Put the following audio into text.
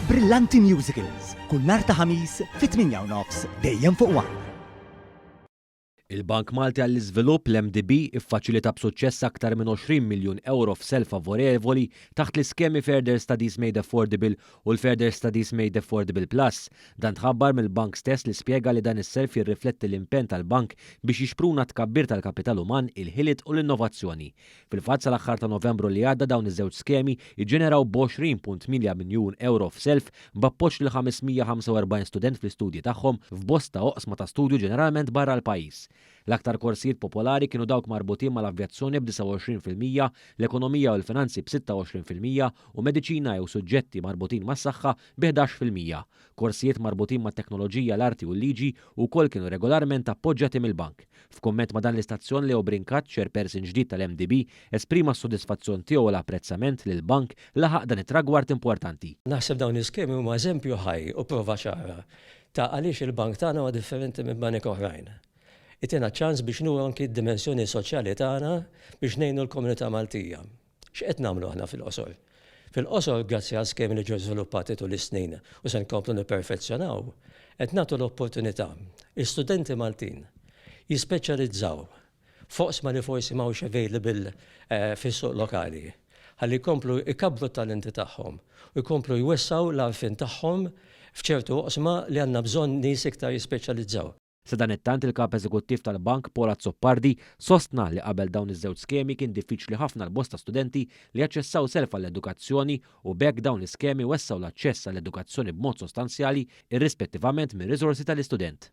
Brillanti Musicals, kull nhar ta' ħamis fit-8:30 dejjem fuq One. Il-Bank Malti għall-Iżvilupp l-MDB iffaċilita b'suċċess aktar minn 20 miljun euro f'self favorevoli taħt l-iskemi Further Studies Made Affordable u l-Further Studies Made Affordable Plus. Dan tħabbar mill-bank stess li spjega li dan is-self jirrifletti l-impenn tal-bank biex jixpruna tkabbir tal-kapital uman, il-ħiliet u l-innovazzjoni. Fil-fatt sal-aħħar ta' Novembru li għadda dawn iż-żewġ skemi jiġġeneraw b'20.8 miljun euro f'self b'appoġġ lil 545 student fl-istudji tagħhom f'bosta oqsma ta' studju ġeneralment barra l-pajjiż. L-aktar korsijiet popolari kienu dawk marbutin mal-avjazzjoni b'29%, l-ekonomija u l-finanzi b'26% u mediċina jew suġġetti marbutin mas-saħħa b'11%. Korsijiet marbutin mat-teknoloġija, l-arti u l-liġi wkoll kienu regolarment appoġġjati mill-bank. F'kumment ma' dan l-istazzjon Leo Brincat, chairperson ġdid tal-MDB, esprima s-sodisfazzjon tiegħu u l-apprezzament li l-bank laħaq dan it-tragward importanti. Naħseb dawn l-iskemi huma eżempju ħaj u prova ċara ta' għaliex il-bank tagħna huwa differenti minn banek oħrajn. Itina ċans biex nuru anki d-dimensjoni soċjali tagħna biex ngħinu l-komunità Maltija. X'qed nagħmlu aħna fil-qosor? Fil-qosor, grazzi għal skemi li ġew żviluppati tul is-snin u se nkomplu nipperfezzjonaw, qed nagħtu l-opportunità l-istudenti Maltin jispeċjalizzaw foqsma li forsi m'hawnx available fis-suq lokali. Ħalli jkomplu ikabbru t-talenti tagħhom u jkomplu jwessaw l-għarfien tagħhom f'ċertu oqsma li għandna bżonn nies iktar jispeċjalizzaw. Sadan it-tant il-kap eżekuttiv tal-bank Paula Zoppardi sostna li qabel dawn iż-żewġ skemi kien diffiċli ħafna l-bosta studenti li jaċċessaw self għall-edukazzjoni u bekk dawn l-iskemi wessaw l-aċċess għall-edukazzjoni b'mod sostanzjali irrispettivament mir-riżorsi tal-istudent.